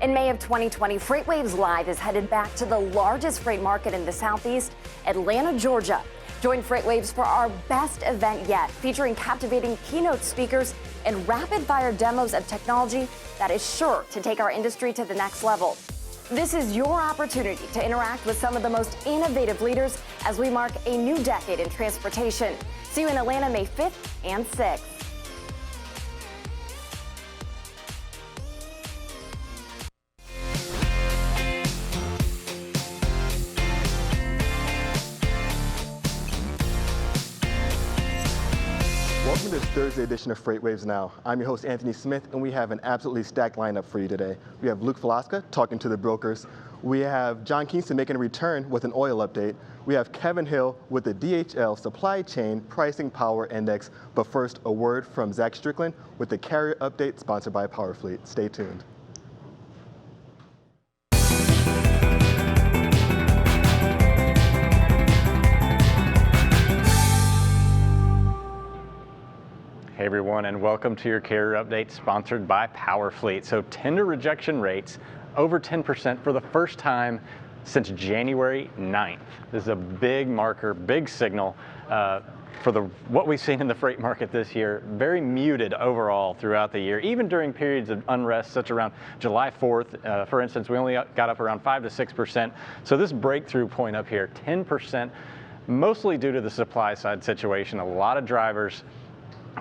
In May of 2020, FreightWaves Live is headed back to the largest freight market in the Southeast, Atlanta, Georgia. Join FreightWaves for our best event yet, featuring captivating keynote speakers and rapid-fire demos of technology that is sure to take our industry to the next level. This is your opportunity to interact with some of the most innovative leaders as we mark a new decade in transportation. See you in Atlanta May 5th and 6th. Welcome to this Thursday edition of FreightWaves Now. I'm your host, Anthony Smith, and we have an absolutely stacked lineup for you today. We have Luke Falasca talking to the brokers. We have John Kingston making a return with an oil update. We have Kevin Hill with the DHL Supply Chain Pricing Power Index. But first, a word from Zach Strickland with the carrier update sponsored by PowerFleet. Stay tuned. Hey everyone, and welcome to your carrier update sponsored by PowerFleet. So tender rejection rates over 10% for the first time since January 9th. This is a big marker, big signal for what we've seen in the freight market this year. Very muted overall throughout the year, even during periods of unrest, such around July 4th. For instance, we only got up around 5 to 6%. So this breakthrough point up here, 10%, mostly due to the supply side situation. A lot of drivers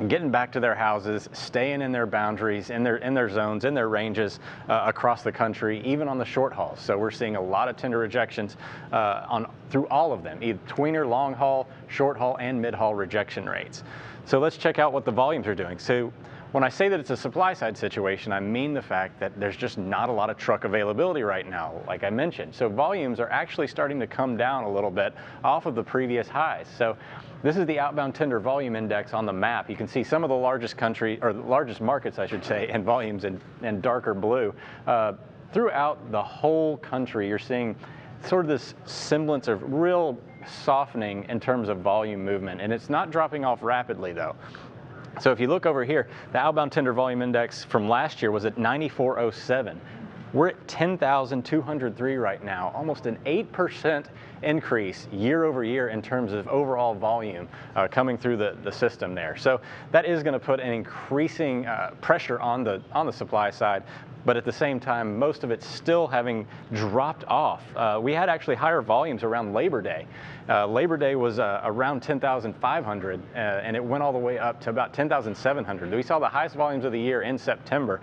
getting back to their houses, staying in their boundaries, in their zones, in their ranges across the country, even on the short hauls. So we're seeing a lot of tender rejections through all of them, either tweener, long haul, short haul, and mid haul rejection rates. So let's check out what the volumes are doing. So when I say that it's a supply side situation, I mean the fact that there's just not a lot of truck availability right now, like I mentioned. So volumes are actually starting to come down a little bit off of the previous highs. So this is the outbound tender volume index on the map. You can see some of the largest markets, I should say, and volumes in darker blue. Throughout the whole country, you're seeing sort of this semblance of real softening in terms of volume movement, and it's not dropping off rapidly though. So if you look over here, the outbound tender volume index from last year was at 94.07. We're at 10,203 right now, almost an 8% increase year over year in terms of overall volume coming through the system there. So that is going to put an increasing pressure on the supply side. But at the same time, most of it's still having dropped off. We had actually higher volumes around Labor Day. Labor Day was around 10,500, and it went all the way up to about 10,700. We saw the highest volumes of the year in September.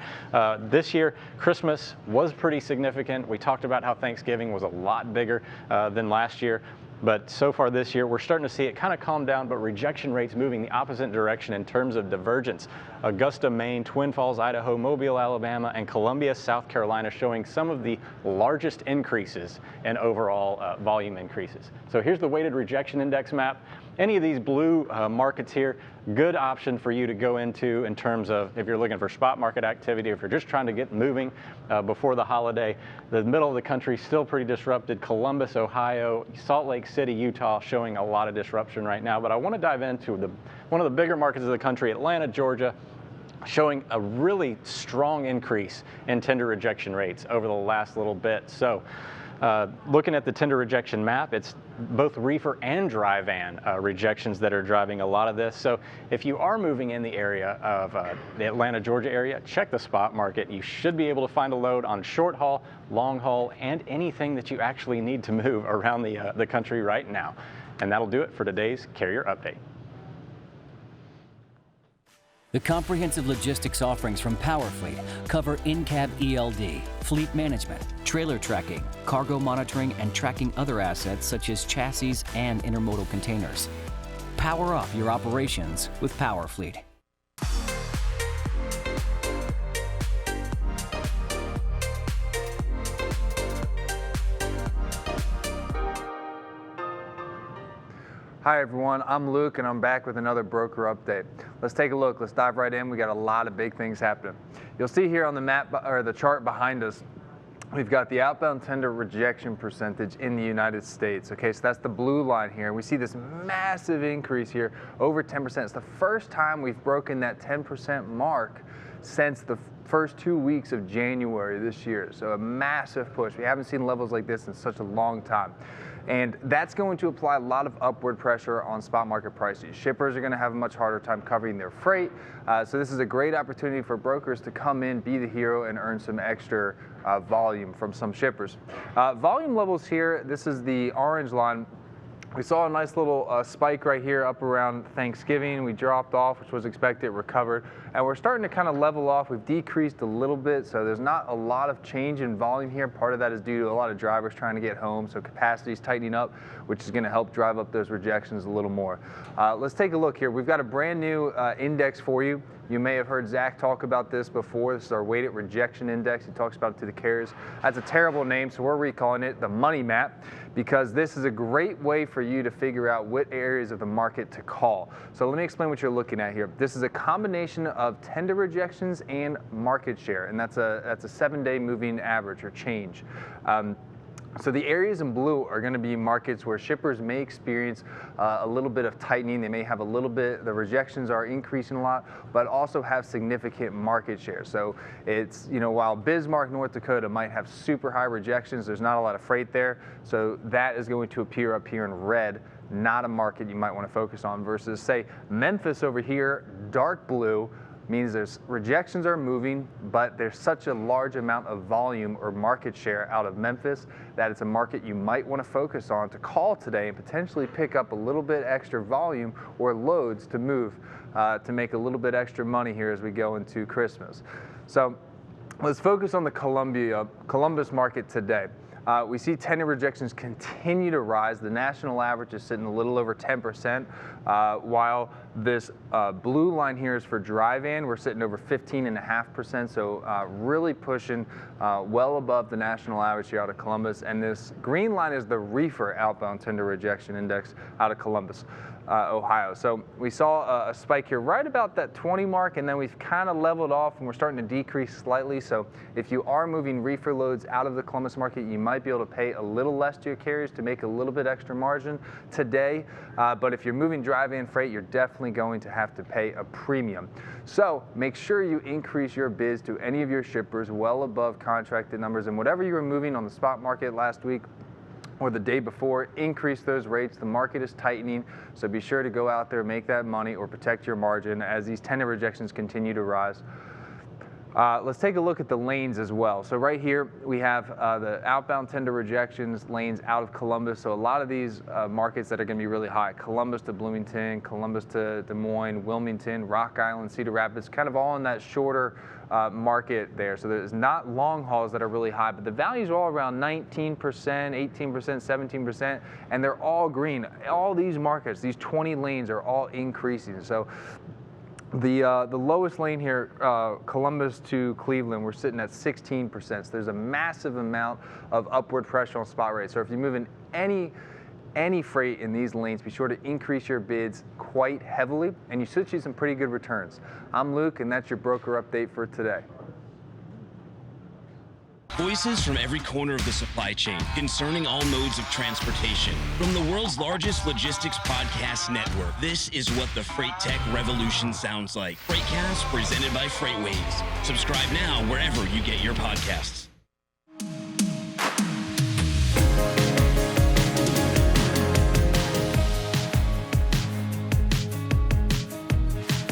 This year, Christmas was pretty significant. We talked about how Thanksgiving was a lot bigger than last year. But so far this year, we're starting to see it kind of calm down, but rejection rates moving the opposite direction in terms of divergence. Augusta, Maine, Twin Falls, Idaho, Mobile, Alabama, and Columbia, South Carolina showing some of the largest increases in overall volume increases. So here's the weighted rejection index map. Any of these blue markets here, good option for you to go into in terms of if you're looking for spot market activity, if you're just trying to get moving before the holiday. The middle of the country still pretty disrupted. Columbus, Ohio, Salt Lake City, Utah showing a lot of disruption right now. But I want to dive into one of the bigger markets of the country, Atlanta, Georgia, showing a really strong increase in tender rejection rates over the last little bit. So looking at the tender rejection map, it's both reefer and dry van rejections that are driving a lot of this. So if you are moving in the area of the Atlanta, Georgia area, check the spot market. You should be able to find a load on short haul, long haul, and anything that you actually need to move around the country right now. And that'll do it for today's carrier update. The comprehensive logistics offerings from PowerFleet cover in-cab ELD, fleet management, trailer tracking, cargo monitoring, and tracking other assets such as chassis and intermodal containers. Power up your operations with PowerFleet. Hi everyone, I'm Luke and I'm back with another broker update. Let's take a look, let's dive right in. We got a lot of big things happening. You'll see here on the map or the chart behind us, we've got the outbound tender rejection percentage in the United States. Okay, so that's the blue line here. We see this massive increase here, over 10%. It's the first time we've broken that 10% mark since the first 2 weeks of January this year. So a massive push. We haven't seen levels like this in such a long time. And that's going to apply a lot of upward pressure on spot market prices. Shippers are going to have a much harder time covering their freight. So this is a great opportunity for brokers to come in, be the hero, and earn some extra volume from some shippers. Volume levels here, this is the orange line. We saw a nice little spike right here up around Thanksgiving. We dropped off, which was expected, recovered, and we're starting to kind of level off. We've decreased a little bit, so there's not a lot of change in volume here. Part of that is due to a lot of drivers trying to get home, so capacity is tightening up, which is going to help drive up those rejections a little more. Let's take a look here. We've got a brand new index for you. You may have heard Zach talk about this before. This is our weighted rejection index. He talks about it to the carriers. That's a terrible name, so we're recalling it the money map, because this is a great way for you to figure out what areas of the market to call. So let me explain what you're looking at here. This is a combination of tender rejections and market share, and that's a 7-day moving average or change. So the areas in blue are going to be markets where shippers may experience a little bit of tightening. They may have a little bit, the rejections are increasing a lot, but also have significant market share. So it's, while Bismarck, North Dakota might have super high rejections, there's not a lot of freight there. So that is going to appear up here in red, not a market you might want to focus on, versus say Memphis over here, dark blue, means there's rejections are moving, but there's such a large amount of volume or market share out of Memphis that it's a market you might want to focus on to call today and potentially pick up a little bit extra volume or loads to move to make a little bit extra money here as we go into Christmas. So let's focus on the Columbus market today. We see tender rejections continue to rise. The national average is sitting a little over 10%, while this blue line here is for dry van. We're sitting over 15.5%, so really pushing well above the national average here out of Columbus. And this green line is the reefer outbound tender rejection index out of Columbus, Ohio. So we saw a spike here right about that 20 mark, and then we've kind of leveled off and we're starting to decrease slightly. So if you are moving reefer loads out of the Columbus market, you might be able to pay a little less to your carriers to make a little bit extra margin today. But if you're moving dry van freight, you're definitely going to have to pay a premium. So make sure you increase your bids to any of your shippers well above contracted numbers, and whatever you were moving on the spot market last week or the day before, increase those rates. The market is tightening, so be sure to go out there, make that money, or protect your margin as these tender rejections continue to rise. Let's take a look at the lanes as well. So right here we have the outbound tender rejections lanes out of Columbus. So a lot of these markets that are going to be really high: Columbus to Bloomington, Columbus to Des Moines, Wilmington, Rock Island, Cedar Rapids, kind of all in that shorter market there. So there's not long hauls that are really high, but the values are all around 19%, 18%, 17%, and they're all green. All these markets, these 20 lanes, are all increasing. So the lowest lane here, Columbus to Cleveland, we're sitting at 16%. So there's a massive amount of upward pressure on spot rates. So if you're moving any freight in these lanes, be sure to increase your bids quite heavily, and you should see some pretty good returns. I'm Luke, and that's your broker update for today. Voices from every corner of the supply chain concerning all modes of transportation. From the world's largest logistics podcast network, this is what the Freight Tech Revolution sounds like. Freightcast presented by FreightWaves. Subscribe now wherever you get your podcasts.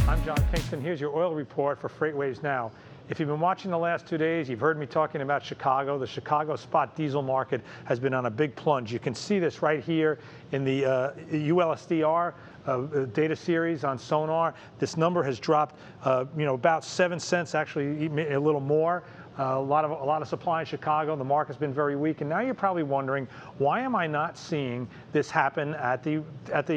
I'm John Kingston. Here's your oil report for FreightWaves Now. If you've been watching the last 2 days, you've heard me talking about Chicago. The Chicago spot diesel market has been on a big plunge. You can see this right here in the ULSDR data series on Sonar. This number has dropped, about 7 cents, actually a little more. A lot of supply in Chicago. The market's been very weak, and now you're probably wondering, why am I not seeing this happen at the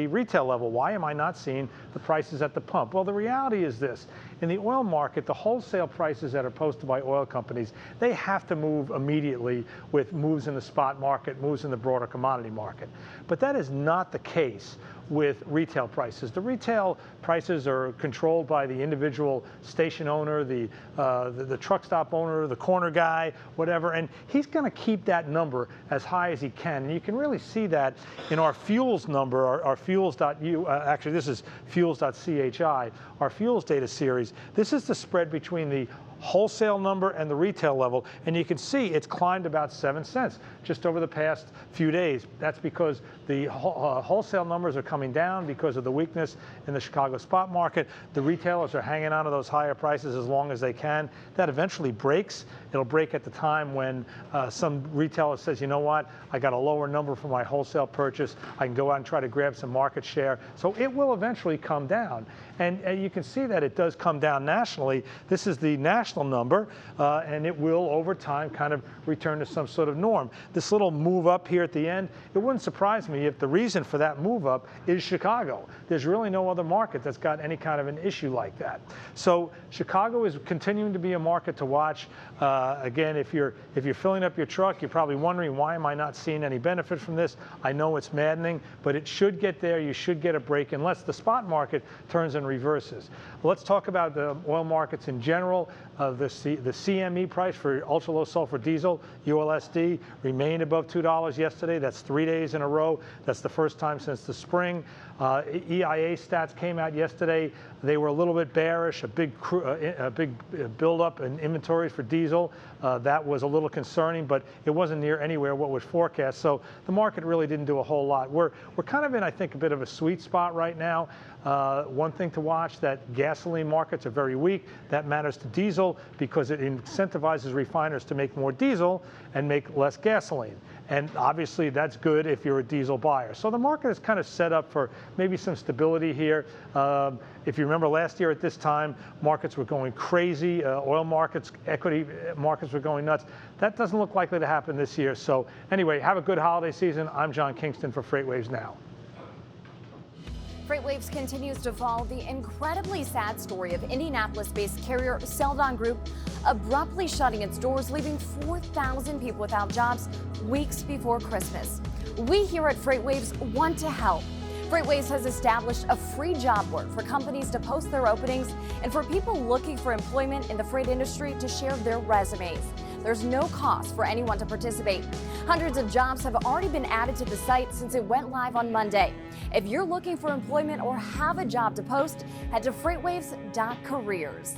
retail level? Why am I not seeing the prices at the pump? Well, the reality is this: in the oil market, the wholesale prices that are posted by oil companies, they have to move immediately with moves in the spot market, moves in the broader commodity market. But that is not the case with retail prices. The retail prices are controlled by the individual station owner, the truck stop owner, the corner guy, whatever, and he's going to keep that number as high as he can. And you can really see that in our fuels number, our fuels.u, actually this is fuels.chi, our fuels data series. This is the spread between the wholesale number and the retail level, and you can see it's climbed about 7 cents just over the past few days. That's because the wholesale numbers are coming down because of the weakness in the Chicago spot market. The retailers are hanging on to those higher prices as long as they can. That eventually breaks. It'll break at the time when some retailer says, you know what, I got a lower number for my wholesale purchase. I can go out and try to grab some market share. So it will eventually come down. And you can see that it does come down nationally. This is the national number, and it will, over time, kind of return to some sort of norm. This little move up here at the end, it wouldn't surprise me if the reason for that move up is Chicago. There's really no other market that's got any kind of an issue like that. So Chicago is continuing to be a market to watch. Again, if you're filling up your truck, you're probably wondering, why am I not seeing any benefit from this? I know it's maddening, but it should get there. You should get a break unless the spot market turns and reverses. Let's talk about the oil markets in general. The CME price for ultra low sulfur diesel, ULSD, remained above $2 yesterday. That's 3 days in a row. That's the first time since the spring. EIA stats came out yesterday. They were a little bit bearish, a big buildup in inventories for diesel. That was a little concerning, but it wasn't near anywhere what was forecast. So the market really didn't do a whole lot. We're kind of in, I think, a bit of a sweet spot right now. One thing to watch, that gasoline markets are very weak. That matters to diesel because it incentivizes refiners to make more diesel and make less gasoline. And obviously that's good if you're a diesel buyer. So the market is kind of set up for maybe some stability here. If you remember last year at this time, markets were going crazy. Oil markets, equity markets were going nuts. That doesn't look likely to happen this year. So anyway, have a good holiday season. I'm John Kingston for FreightWaves Now. FreightWaves continues to follow the incredibly sad story of Indianapolis-based carrier Celadon Group abruptly shutting its doors, leaving 4,000 people without jobs weeks before Christmas. We here at FreightWaves want to help. FreightWaves has established a free job board for companies to post their openings and for people looking for employment in the freight industry to share their resumes. There's no cost for anyone to participate. Hundreds of jobs have already been added to the site since it went live on Monday. If you're looking for employment or have a job to post, head to freightwaves.careers.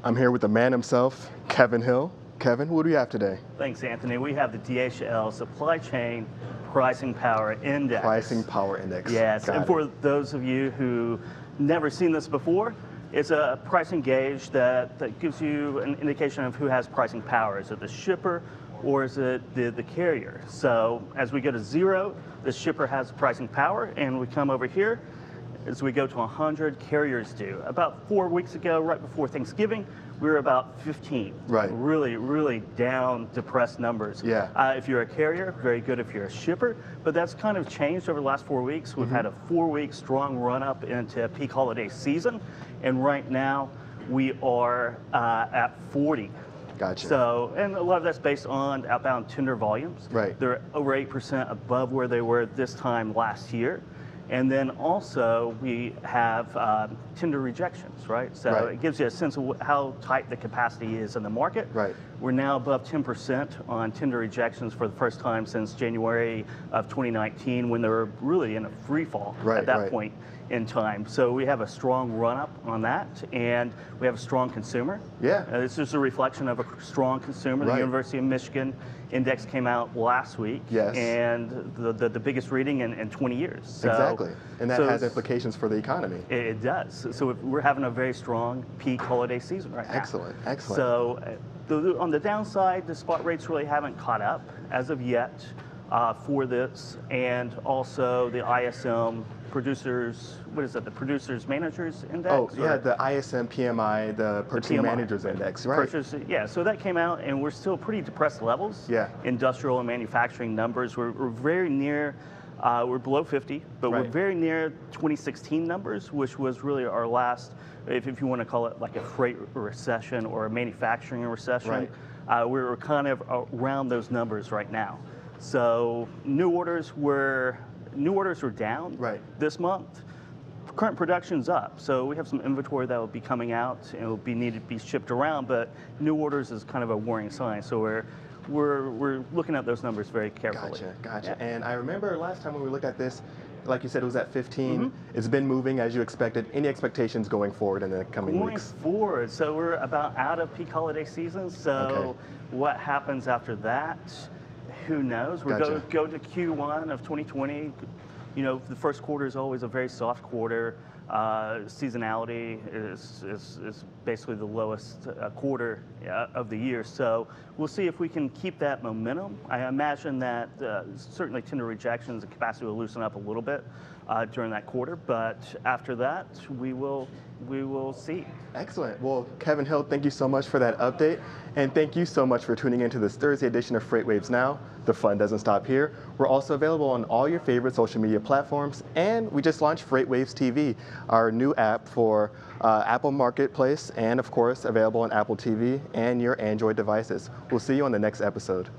I'm here with the man himself, Kevin Hill. Kevin, what do we have today? Thanks, Anthony. We have the DHL Supply Chain Pricing Power Index. Pricing Power Index. Yes, Got and it. for those of you who never seen this before, it's a pricing gauge that gives you an indication of who has pricing power. Is it the shipper or is it the carrier? So as we go to 0, the shipper has pricing power, and we come over here. As we go to 100, carriers do. About 4 weeks ago, right before Thanksgiving, we were about 15. Right. Really, really down, depressed numbers. Yeah. If you're a carrier, very good if you're a shipper, but that's kind of changed over the last 4 weeks. We've had a 4-week strong run up into peak holiday season, and right now we are at 40. Gotcha. So, and a lot of that's based on outbound tender volumes. Right. They're over 8% above where they were this time last year. And then also we have tender rejections, right? So Right. it gives you a sense of how tight the capacity is in the market. Right. We're now above 10% on tender rejections for the first time since January of 2019, when they were really in a free fall Right, at that right. point in time. So we have a strong run up on that, and we have a strong consumer. Yeah. This is a reflection of a strong consumer. Right. The University of Michigan index came out last week. Yes. And the biggest reading in 20 years. So, Exactly. And that so has implications for the economy. it does. So we're having a very strong peak holiday season right now. Excellent, excellent. So on the downside, the spot rates really haven't caught up as of yet for this, and also the ISM producers, what is it, the producers managers index? Oh, yeah, or- the ISM PMI, the Purchasing PMI. Managers Index, right? Yeah, so that came out, and we're still pretty depressed levels. Yeah. Industrial and manufacturing numbers, we're very near, we're below 50, but we're Right. very near 2016 numbers, which was really our last, if you want to call it like a freight recession or a manufacturing recession. Right. We're kind of around those numbers right now. So new orders were down Right. this month. current production's up, so we have some inventory that will be coming out and it will be needed to be shipped around, but new orders is kind of a worrying sign. So we're looking at those numbers very carefully. Gotcha. Yeah. And I remember last time when we looked at this, like you said, it was at 15. It's been moving as you expected. Any expectations going forward in the coming weeks? Going forward, so we're about out of peak holiday season, so what happens after that, who knows? We're Gotcha. go to Q1 of 2020. You know, the first quarter is always a very soft quarter. Seasonality is basically the lowest quarter of the year. So we'll see if we can keep that momentum. I imagine that certainly tender rejections and capacity will loosen up a little bit during that quarter, but after that, we will see. Excellent. Well, Kevin Hill, thank you so much for that update. And thank you so much for tuning into this Thursday edition of FreightWaves Now. The fun doesn't stop here. We're also available on all your favorite social media platforms. And we just launched FreightWaves TV, our new app for Apple Marketplace, and of course, available on Apple TV and your Android devices. We'll see you on the next episode.